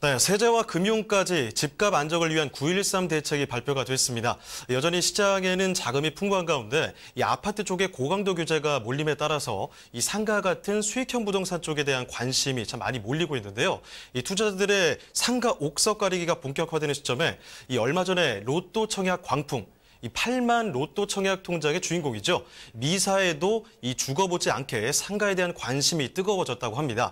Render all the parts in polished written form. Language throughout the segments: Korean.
네, 세제와 금융까지 집값 안정을 위한 9.13 대책이 발표가 됐습니다. 여전히 시장에는 자금이 풍부한 가운데 이 아파트 쪽의 고강도 규제가 몰림에 따라서 이 상가 같은 수익형 부동산 쪽에 대한 관심이 참 많이 몰리고 있는데요. 이 투자자들의 상가 옥석 가리기가 본격화되는 시점에 이 얼마 전에 로또 청약 광풍, 이 8만 로또 청약 통장의 주인공이죠. 미사에도 이 죽어보지 않게 상가에 대한 관심이 뜨거워졌다고 합니다.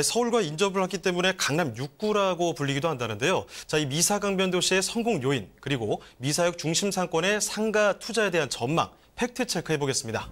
서울과 인접을 했기 때문에 강남 6구라고 불리기도 한다는데요. 자, 이 미사 강변도시의 성공 요인, 그리고 미사역 중심 상권의 상가 투자에 대한 전망, 팩트 체크해 보겠습니다.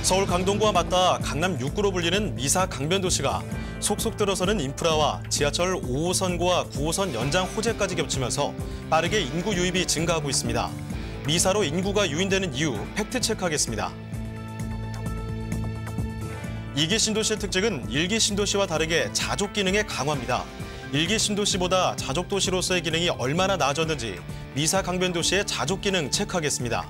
서울 강동구와 맞닿아 강남 6구로 불리는 미사 강변도시가 속속 들어서는 인프라와 지하철 5호선과 9호선 연장 호재까지 겹치면서 빠르게 인구 유입이 증가하고 있습니다. 미사로 인구가 유인되는 이유 팩트 체크하겠습니다. 2기 신도시의 특징은 1기 신도시와 다르게 자족 기능의 강화입니다. 1기 신도시보다 자족 도시로서의 기능이 얼마나 나아졌는지 미사 강변도시의 자족 기능 체크하겠습니다.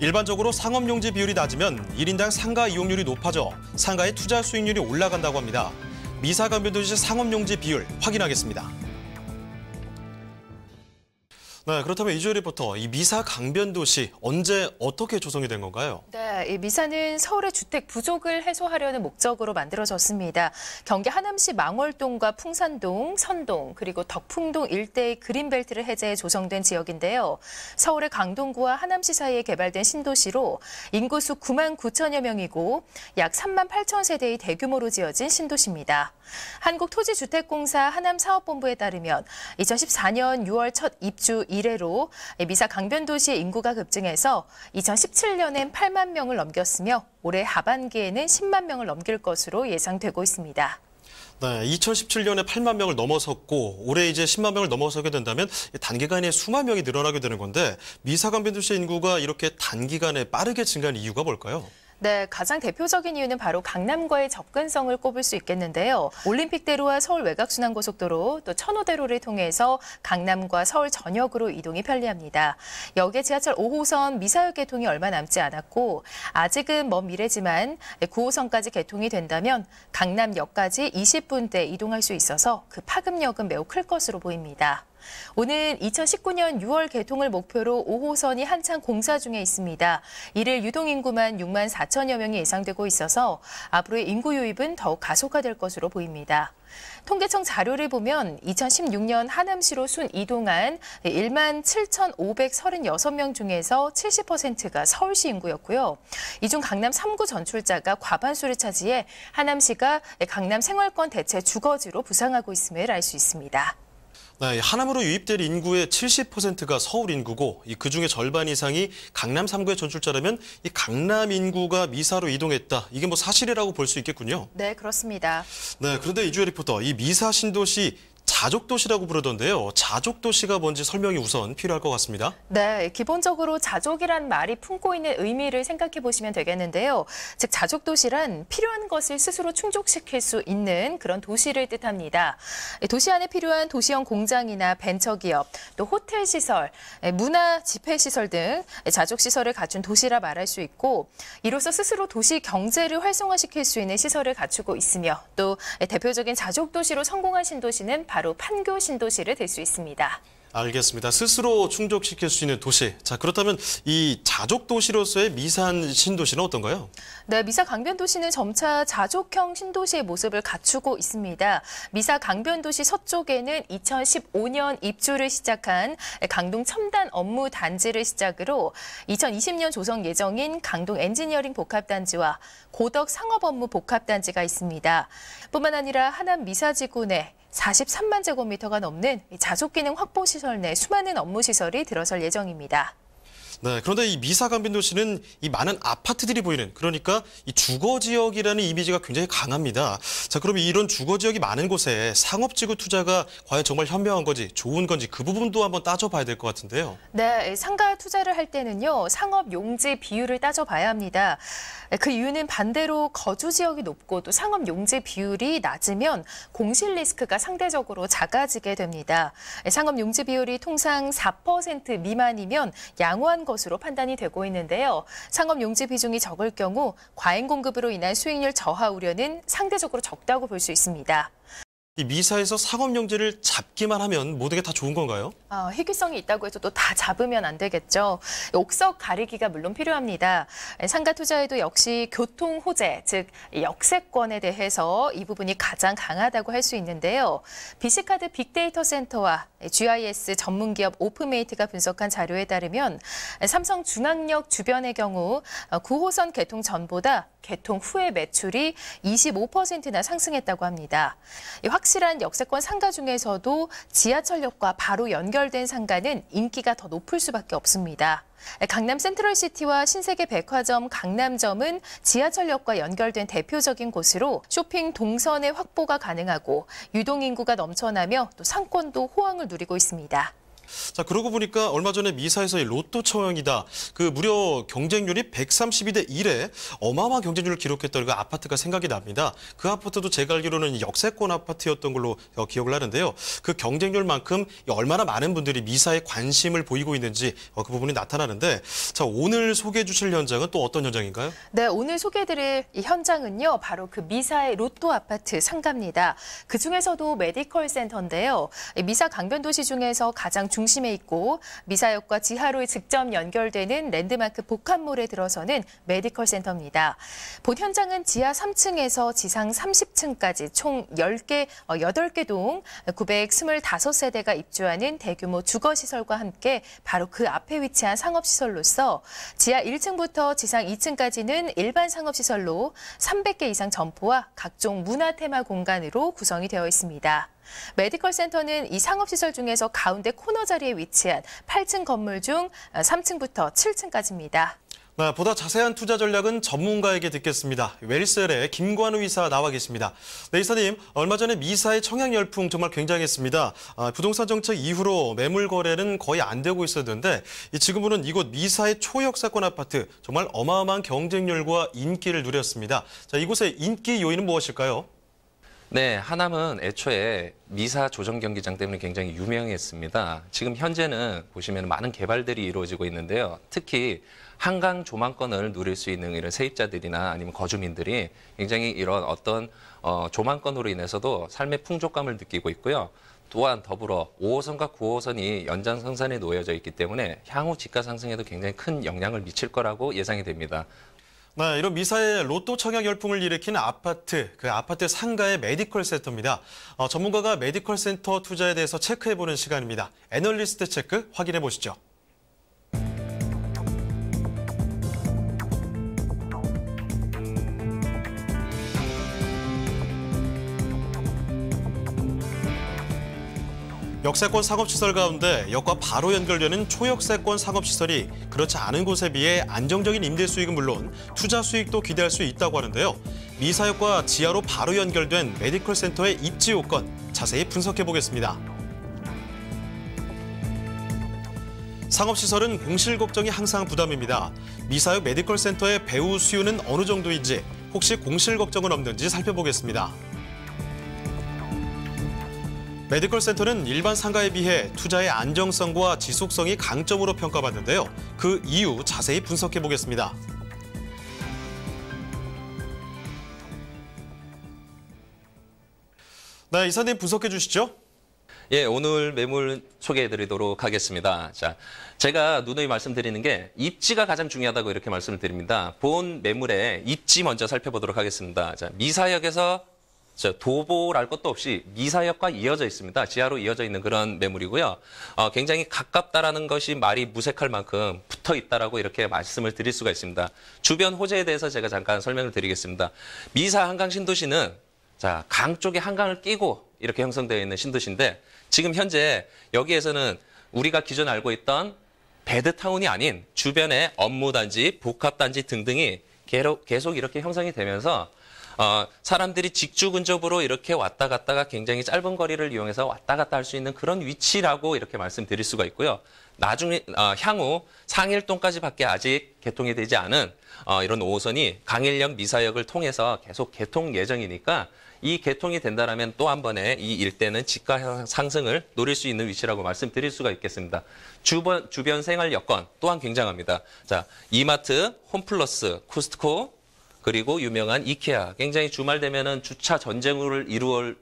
일반적으로 상업용지 비율이 낮으면 1인당 상가 이용률이 높아져 상가의 투자 수익률이 올라간다고 합니다. 미사 강변도시 상업용지 비율 확인하겠습니다. 네, 그렇다면 이주혜 리포터, 이 미사 강변도시 언제 어떻게 조성이 된 건가요? 네, 이 미사는 서울의 주택 부족을 해소하려는 목적으로 만들어졌습니다. 경기 하남시 망월동과 풍산동, 선동, 그리고 덕풍동 일대의 그린벨트를 해제해 조성된 지역인데요. 서울의 강동구와 하남시 사이에 개발된 신도시로 인구수 9만 9천여 명이고 약 3만 8천 세대의 대규모로 지어진 신도시입니다. 한국토지주택공사 하남사업본부에 따르면 2014년 6월 첫 입주 이래로 미사 강변도시의 인구가 급증해서 2017년엔 8만 명을 넘겼으며 올해 하반기에는 10만 명을 넘길 것으로 예상되고 있습니다. 네, 2017년에 8만 명을 넘어섰고 올해 이제 10만 명을 넘어서게 된다면 단기간에 수만 명이 늘어나게 되는 건데 미사 강변도시의 인구가 이렇게 단기간에 빠르게 증가한 이유가 뭘까요? 네, 가장 대표적인 이유는 바로 강남과의 접근성을 꼽을 수 있겠는데요. 올림픽대로와 서울 외곽순환고속도로, 또 천호대로를 통해서 강남과 서울 전역으로 이동이 편리합니다. 여기에 지하철 5호선 미사역 개통이 얼마 남지 않았고 아직은 먼 미래지만 9호선까지 개통이 된다면 강남역까지 20분대 이동할 수 있어서 그 파급력은 매우 클 것으로 보입니다. 오는 2019년 6월 개통을 목표로 5호선이 한창 공사 중에 있습니다. 이를 유동인구만 6만 4천여 명이 예상되고 있어서 앞으로의 인구 유입은 더욱 가속화될 것으로 보입니다. 통계청 자료를 보면 2016년 하남시로 순 이동한 1만 7,536명 중에서 70%가 서울시 인구였고요. 이 중 강남 3구 전출자가 과반수를 차지해 하남시가 강남 생활권 대체 주거지로 부상하고 있음을 알 수 있습니다. 네, 하남으로 유입될 인구의 70%가 서울 인구고 그중에 절반 이상이 강남 3구의 전출자라면 이 강남 인구가 미사로 이동했다. 이게 뭐 사실이라고 볼 수 있겠군요. 네, 그렇습니다. 네, 그런데 이주혜 리포터, 이 미사 신도시 자족도시라고 부르던데요. 자족도시가 뭔지 설명이 우선 필요할 것 같습니다. 네, 기본적으로 자족이란 말이 품고 있는 의미를 생각해 보시면 되겠는데요. 즉, 자족도시란 필요한 것을 스스로 충족시킬 수 있는 그런 도시를 뜻합니다. 도시 안에 필요한 도시형 공장이나 벤처기업, 또 호텔 시설, 문화 집회 시설 등 자족 시설을 갖춘 도시라 말할 수 있고 이로써 스스로 도시 경제를 활성화시킬 수 있는 시설을 갖추고 있으며 또 대표적인 자족도시로 성공한 신도시는 바로 판교 신도시를 들 수 있습니다. 알겠습니다. 스스로 충족시킬 수 있는 도시. 자, 그렇다면 이 자족 도시로서의 미사 신도시는 어떤가요? 네, 미사 강변도시는 점차 자족형 신도시의 모습을 갖추고 있습니다. 미사 강변도시 서쪽에는 2015년 입주를 시작한 강동 첨단 업무 단지를 시작으로 2020년 조성 예정인 강동 엔지니어링 복합단지와 고덕 상업업무 복합단지가 있습니다. 뿐만 아니라 하남 미사지구 내 43만 제곱미터가 넘는 자족기능 확보시설 내 수많은 업무시설이 들어설 예정입니다. 네, 그런데 이 미사 강변도시는 이 많은 아파트들이 보이는, 그러니까 이 주거 지역이라는 이미지가 굉장히 강합니다. 자, 그럼 이런 주거 지역이 많은 곳에 상업지구 투자가 과연 정말 현명한 건지, 좋은 건지 그 부분도 한번 따져봐야 될 것 같은데요. 네, 상가 투자를 할 때는요, 상업 용지 비율을 따져봐야 합니다. 그 이유는 반대로 거주 지역이 높고 또 상업 용지 비율이 낮으면 공실 리스크가 상대적으로 작아지게 됩니다. 상업 용지 비율이 통상 4% 미만이면 양호한 것으로 판단이 되고 있는데요. 상업 용지 비중이 적을 경우 과잉 공급으로 인한 수익률 저하 우려는 상대적으로 적다고 볼 수 있습니다. 이 미사에서 상업용지를 잡기만 하면 모든 게 다 좋은 건가요? 희귀성이 있다고 해서 또 다 잡으면 안 되겠죠. 옥석 가리기가 물론 필요합니다. 상가 투자에도 역시 교통 호재, 즉 역세권에 대해서 이 부분이 가장 강하다고 할 수 있는데요. BC카드 빅데이터 센터와 GIS 전문기업 오프메이트가 분석한 자료에 따르면 삼성 중앙역 주변의 경우 9호선 개통 전보다 개통 후의 매출이 25%나 상승했다고 합니다. 확실한 역세권 상가 중에서도 지하철역과 바로 연결된 상가는 인기가 더 높을 수밖에 없습니다. 강남 센트럴시티와 신세계 백화점 강남점은 지하철역과 연결된 대표적인 곳으로 쇼핑 동선의 확보가 가능하고 유동인구가 넘쳐나며 또 상권도 호황을 누리고 있습니다. 자, 그러고 보니까 얼마 전에 미사에서 이 로또 처형이다. 그 무려 경쟁률이 132대 1에 어마어마한 경쟁률을 기록했던 그 아파트가 생각이 납니다. 그 아파트도 제가 알기로는 역세권 아파트였던 걸로 기억을 하는데요. 그 경쟁률만큼 얼마나 많은 분들이 미사에 관심을 보이고 있는지 그 부분이 나타나는데, 자, 오늘 소개해 주실 현장은 또 어떤 현장인가요? 네, 오늘 소개해드릴 이 현장은요, 바로 그 미사의 로또 아파트 상가입니다. 그 중에서도 메디컬 센터인데요. 미사 강변도시 중에서 가장 중심에 있고 미사역과 지하로 직접 연결되는 랜드마크 복합몰에 들어서는 메디컬 센터입니다. 본 현장은 지하 3층에서 지상 30층까지 총 8개 동 925세대가 입주하는 대규모 주거시설과 함께 바로 그 앞에 위치한 상업시설로서 지하 1층부터 지상 2층까지는 일반 상업시설로 300개 이상 점포와 각종 문화 테마 공간으로 구성이 되어 있습니다. 메디컬 센터는 이 상업시설 중에서 가운데 코너 자리에 위치한 8층 건물 중 3층부터 7층까지입니다. 네, 보다 자세한 투자 전략은 전문가에게 듣겠습니다. 웰셀의 김관우 이사 나와 계십니다. 네, 이사님, 얼마 전에 미사의 청약 열풍 정말 굉장했습니다. 부동산 정책 이후로 매물 거래는 거의 안 되고 있었는데 지금은 이곳 미사의 초역세권 아파트 정말 어마어마한 경쟁률과 인기를 누렸습니다. 자, 이곳의 인기 요인은 무엇일까요? 네, 하남은 애초에 미사 조정 경기장 때문에 굉장히 유명했습니다. 지금 현재는 보시면 많은 개발들이 이루어지고 있는데요. 특히 한강 조망권을 누릴 수 있는 이런 세입자들이나 아니면 거주민들이 굉장히 이런 어떤 조망권으로 인해서도 삶의 풍족감을 느끼고 있고요. 또한 더불어 5호선과 9호선이 연장선상에 놓여져 있기 때문에 향후 집가 상승에도 굉장히 큰 영향을 미칠 거라고 예상이 됩니다. 네, 이런 미사의 로또 청약 열풍을 일으킨 아파트, 그 아파트 상가의 메디컬 센터입니다. 전문가가 메디컬 센터 투자에 대해서 체크해보는 시간입니다. 애널리스트 체크 확인해 보시죠. 역세권 상업시설 가운데 역과 바로 연결되는 초역세권 상업시설이 그렇지 않은 곳에 비해 안정적인 임대 수익은 물론 투자 수익도 기대할 수 있다고 하는데요. 미사역과 지하로 바로 연결된 메디컬 센터의 입지 요건 자세히 분석해 보겠습니다. 상업시설은 공실 걱정이 항상 부담입니다. 미사역 메디컬 센터의 배후 수요는 어느 정도인지, 혹시 공실 걱정은 없는지 살펴보겠습니다. 메디컬 센터는 일반 상가에 비해 투자의 안정성과 지속성이 강점으로 평가받는데요. 그 이유 자세히 분석해 보겠습니다. 네, 이사님 분석해 주시죠. 예, 오늘 매물 소개해드리도록 하겠습니다. 자, 제가 누누이 말씀드리는 게 입지가 가장 중요하다고 이렇게 말씀을 드립니다. 본 매물의 입지 먼저 살펴보도록 하겠습니다. 자, 미사역에서 도보랄 것도 없이 미사역과 이어져 있습니다. 지하로 이어져 있는 그런 매물이고요. 굉장히 가깝다라는 것이 말이 무색할 만큼 붙어 있다라고 이렇게 말씀을 드릴 수가 있습니다. 주변 호재에 대해서 제가 잠깐 설명을 드리겠습니다. 미사 한강 신도시는 자, 강 쪽에 한강을 끼고 이렇게 형성되어 있는 신도시인데 지금 현재 여기에서는 우리가 기존 알고 있던 배드타운이 아닌 주변의 업무단지, 복합단지 등등이 계속 이렇게 형성이 되면서 사람들이 직주 근접으로 이렇게 왔다 갔다가 굉장히 짧은 거리를 이용해서 왔다 갔다 할 수 있는 그런 위치라고 이렇게 말씀드릴 수가 있고요. 나중에 향후 상일동까지밖에 아직 개통이 되지 않은 이런 5호선이 강일역, 미사역을 통해서 계속 개통 예정이니까 이 개통이 된다라면 또 한 번에 이 일대는 집가 상승을 노릴 수 있는 위치라고 말씀드릴 수가 있겠습니다. 주변 생활 여건 또한 굉장합니다. 자, 이마트, 홈플러스, 코스트코, 그리고 유명한 이케아. 굉장히 주말 되면은 주차 전쟁으로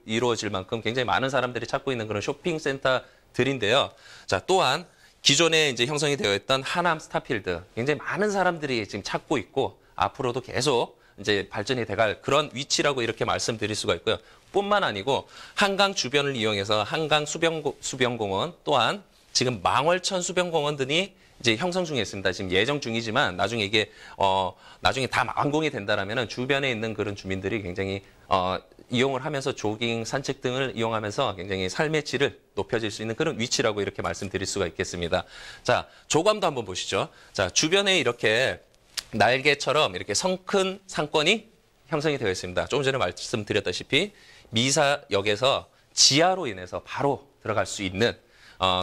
이루어질 만큼 굉장히 많은 사람들이 찾고 있는 그런 쇼핑센터들인데요. 자, 또한 기존에 이제 형성이 되어 있던 하남 스타필드. 굉장히 많은 사람들이 지금 찾고 있고 앞으로도 계속 이제 발전이 돼갈 그런 위치라고 이렇게 말씀드릴 수가 있고요. 뿐만 아니고 한강 주변을 이용해서 한강 수변공원 또한 지금 망월천 수변공원 등이 이제 형성 중에 있습니다. 지금 예정 중이지만 나중에 이게 나중에 다 완공이 된다라면은 주변에 있는 그런 주민들이 굉장히 이용을 하면서 조깅, 산책 등을 이용하면서 굉장히 삶의 질을 높여질 수 있는 그런 위치라고 이렇게 말씀드릴 수가 있겠습니다. 자, 조감도 한번 보시죠. 자, 주변에 이렇게 날개처럼 이렇게 성큰 상권이 형성이 되어 있습니다. 조금 전에 말씀드렸다시피 미사역에서 지하로 인해서 바로 들어갈 수 있는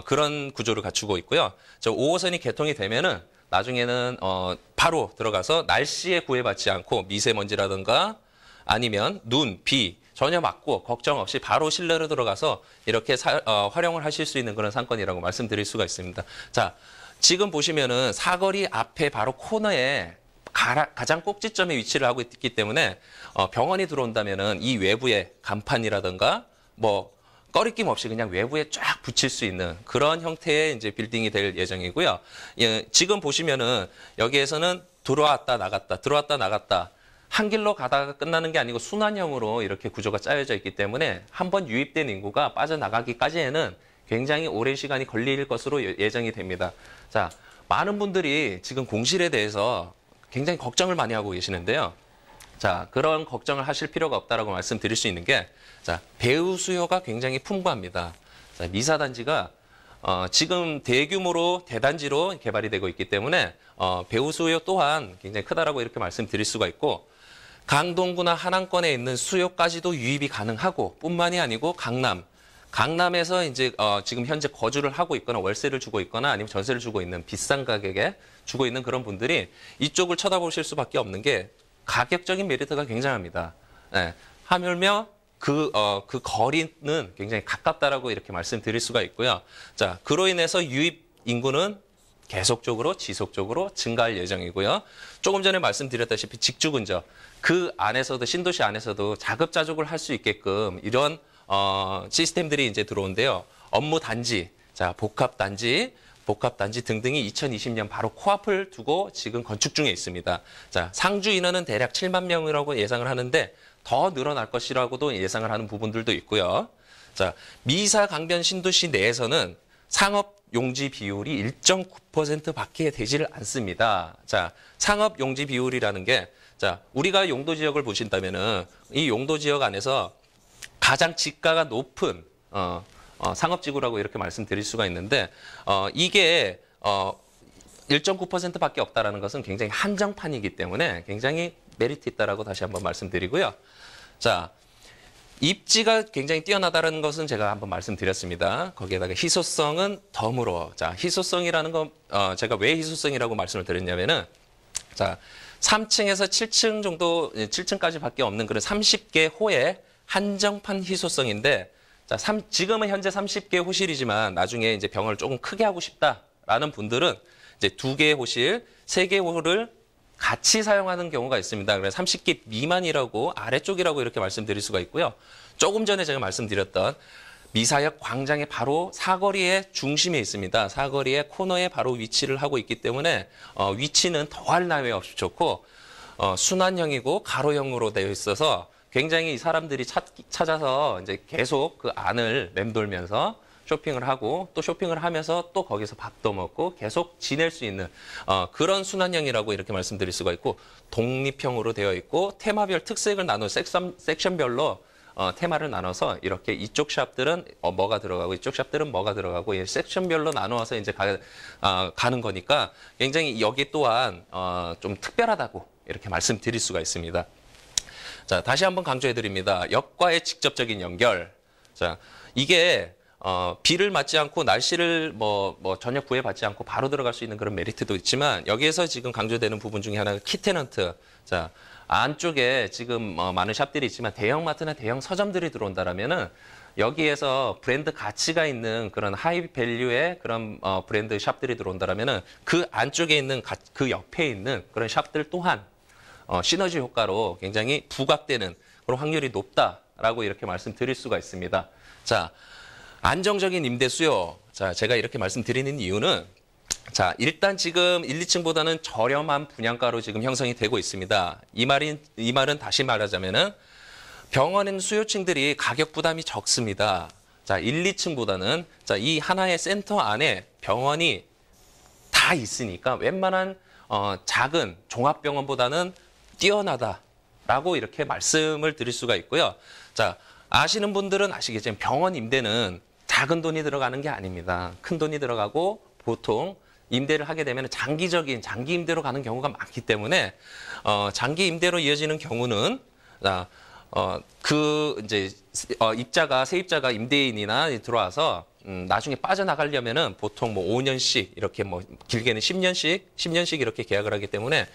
그런 구조를 갖추고 있고요. 저 5호선이 개통이 되면은 나중에는 바로 들어가서 날씨에 구애받지 않고 미세먼지라든가 아니면 눈, 비 전혀 맞고 걱정 없이 바로 실내로 들어가서 이렇게 활용을 하실 수 있는 그런 상권이라고 말씀드릴 수가 있습니다. 자, 지금 보시면은 사거리 앞에 바로 코너에 가장 꼭지점에 위치를 하고 있기 때문에 병원이 들어온다면은 이 외부에 간판이라든가 뭐 꺼리낌 없이 그냥 외부에 쫙 붙일 수 있는 그런 형태의 이제 빌딩이 될 예정이고요. 예, 지금 보시면은 여기에서는 들어왔다 나갔다 한 길로 가다가 끝나는 게 아니고 순환형으로 이렇게 구조가 짜여져 있기 때문에 한번 유입된 인구가 빠져나가기까지에는 굉장히 오랜 시간이 걸릴 것으로 예정이 됩니다. 자, 많은 분들이 지금 공실에 대해서 굉장히 걱정을 많이 하고 계시는데요. 자, 그런 걱정을 하실 필요가 없다라고 말씀드릴 수 있는 게, 자, 배우 수요가 굉장히 풍부합니다. 자, 미사단지가 지금 대규모로 대단지로 개발이 되고 있기 때문에 배우 수요 또한 굉장히 크다라고 이렇게 말씀드릴 수가 있고, 강동구나 한안권에 있는 수요까지도 유입이 가능하고 뿐만이 아니고 강남에서 이제 지금 현재 거주를 하고 있거나 월세를 주고 있거나 아니면 전세를 주고 있는 비싼 가격에 주고 있는 그런 분들이 이쪽을 쳐다보실 수밖에 없는 게 가격적인 메리트가 굉장합니다. 네. 하물며 그 거리는 굉장히 가깝다라고 이렇게 말씀드릴 수가 있고요. 자, 그로 인해서 유입 인구는 계속적으로 지속적으로 증가할 예정이고요. 조금 전에 말씀드렸다시피 직주 근접 그 안에서도 신도시 안에서도 자급자족을 할 수 있게끔 이런 시스템들이 이제 들어온데요. 업무 단지, 자, 복합 단지 등등이 2020년 바로 코앞을 두고 지금 건축 중에 있습니다. 자, 상주 인원은 대략 7만 명이라고 예상을 하는데 더 늘어날 것이라고도 예상을 하는 부분들도 있고요. 자, 미사 강변 신도시 내에서는 상업 용지 비율이 1.9%밖에 되지를 않습니다. 자, 상업 용지 비율이라는 게, 자, 우리가 용도 지역을 보신다면은 이 용도 지역 안에서 가장 지가가 높은 상업지구라고 이렇게 말씀드릴 수가 있는데 이게 1.9%밖에 없다라는 것은 굉장히 한정판이기 때문에 굉장히 메리트 있다라고 다시 한번 말씀드리고요. 자, 입지가 굉장히 뛰어나다는 것은 제가 한번 말씀드렸습니다. 거기에다가 희소성은 덤으로. 자, 희소성이라는 건 제가 왜 희소성이라고 말씀을 드렸냐면은, 자, 3층에서 7층 정도, 7층까지밖에 없는 그런 30개 호의 한정판 희소성인데, 자, 지금은 현재 30개 호실이지만 나중에 이제 병원을 조금 크게 하고 싶다라는 분들은 이제 2개의 호실, 3개 호를 같이 사용하는 경우가 있습니다. 그래서 30개 미만이라고 아래쪽이라고 이렇게 말씀드릴 수가 있고요. 조금 전에 제가 말씀드렸던 미사역 광장의 바로 사거리의 중심에 있습니다. 사거리의 코너에 바로 위치를 하고 있기 때문에 위치는 더할 나위 없이 좋고 순환형이고 가로형으로 되어 있어서 굉장히 사람들이 찾아서 이제 계속 그 안을 맴돌면서 쇼핑을 하고 또 쇼핑을 하면서 또 거기서 밥도 먹고 계속 지낼 수 있는 그런 순환형이라고 이렇게 말씀드릴 수가 있고, 독립형으로 되어 있고 테마별 특색을 나눈 섹션별로 테마를 나눠서 이렇게 이쪽 샵들은 뭐가 들어가고 이쪽 샵들은 뭐가 들어가고 이 섹션별로 나누어서 이제 가는 거니까 굉장히 여기 또한 좀 특별하다고 이렇게 말씀드릴 수가 있습니다. 자, 다시 한번 강조해 드립니다. 역과의 직접적인 연결. 자, 이게 비를 맞지 않고 날씨를 전혀 구애받지 않고 바로 들어갈 수 있는 그런 메리트도 있지만 여기에서 지금 강조되는 부분 중에 하나가 키테넌트. 자, 안쪽에 지금 많은 샵들이 있지만 대형마트나 대형 서점들이 들어온다라면은 여기에서 브랜드 가치가 있는 그런 하이 밸류의 그런 브랜드 샵들이 들어온다라면은 그 안쪽에 있는 그 옆에 있는 그런 샵들 또한 시너지 효과로 굉장히 부각되는 그런 확률이 높다라고 이렇게 말씀드릴 수가 있습니다. 자, 안정적인 임대 수요. 자, 제가 이렇게 말씀드리는 이유는 자, 일단 지금 1, 2층보다는 저렴한 분양가로 지금 형성이 되고 있습니다. 이 말은 다시 말하자면은 병원인 수요층들이 가격 부담이 적습니다. 자, 1, 2층보다는 자, 이 하나의 센터 안에 병원이 다 있으니까 웬만한 작은 종합병원보다는 뛰어나다라고 이렇게 말씀을 드릴 수가 있고요. 자, 아시는 분들은 아시겠지만 병원 임대는 작은 돈이 들어가는 게 아닙니다. 큰 돈이 들어가고 보통 임대를 하게 되면 장기 임대로 가는 경우가 많기 때문에 장기 임대로 이어지는 경우는 세입자가 임대인이나 들어와서 나중에 빠져나가려면은 보통 5년씩 이렇게 길게는 10년씩 이렇게 계약을 하기 때문에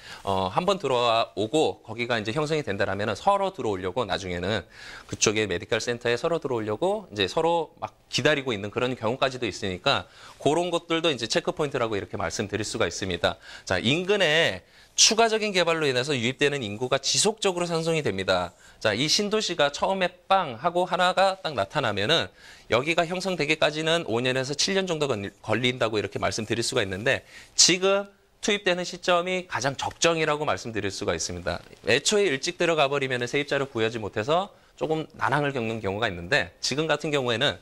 한번 들어오고 거기가 이제 형성이 된다라면은 서로 들어오려고 나중에는 그쪽에 메디컬 센터에 서로 들어오려고 이제 서로 막 기다리고 있는 그런 경우까지도 있으니까 그런 것들도 이제 체크 포인트라고 이렇게 말씀드릴 수가 있습니다. 자, 인근에 추가적인 개발로 인해서 유입되는 인구가 지속적으로 상승이 됩니다. 자, 이 신도시가 처음에 빵 하고 하나가 딱 나타나면은 여기가 형성되기까지는 5년에서 7년 정도 걸린다고 이렇게 말씀드릴 수가 있는데 지금 투입되는 시점이 가장 적정이라고 말씀드릴 수가 있습니다. 애초에 일찍 들어가 버리면 세입자를 구하지 못해서 조금 난항을 겪는 경우가 있는데 지금 같은 경우에는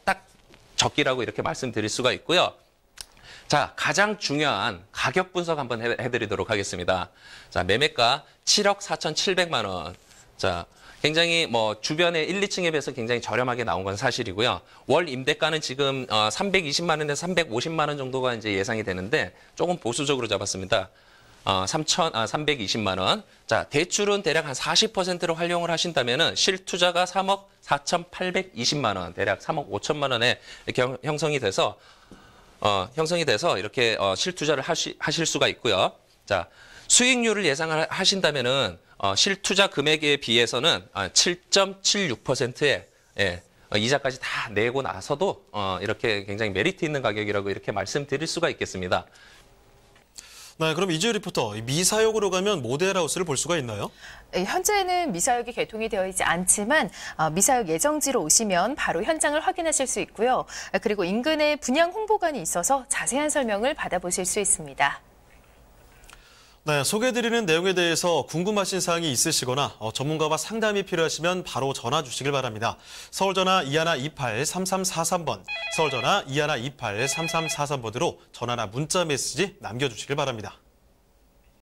딱 적기라고 이렇게 말씀드릴 수가 있고요. 자, 가장 중요한 가격 분석 한번 해드리도록 하겠습니다. 자, 매매가 7억 4,700만 원. 자, 굉장히 주변에 1, 2층에 비해서 굉장히 저렴하게 나온 건 사실이고요. 월 임대가는 지금 320만 원에서 350만 원 정도가 이제 예상이 되는데 조금 보수적으로 잡았습니다. 320만 원. 자, 대출은 대략 한 40%로 활용을 하신다면은 실투자가 3억 4,820만 원, 대략 3억 5천만 원에 이렇게 형성이 돼서 이렇게 실투자를 하실 수가 있고요. 자, 수익률을 예상을 하신다면은 실투자 금액에 비해서는 7.76%의 이자까지 다 내고 나서도 이렇게 굉장히 메리트 있는 가격이라고 이렇게 말씀드릴 수가 있겠습니다. 네, 그럼 이주혜 리포터, 미사역으로 가면 모델하우스를 볼 수가 있나요? 현재는 미사역이 개통이 되어 있지 않지만 미사역 예정지로 오시면 바로 현장을 확인하실 수 있고요. 그리고 인근에 분양 홍보관이 있어서 자세한 설명을 받아보실 수 있습니다. 네, 소개해드리는 내용에 대해서 궁금하신 사항이 있으시거나 전문가와 상담이 필요하시면 바로 전화 주시길 바랍니다. 서울전화 2128-3343번, 서울전화 2128-3343번으로 전화나 문자 메시지 남겨주시길 바랍니다.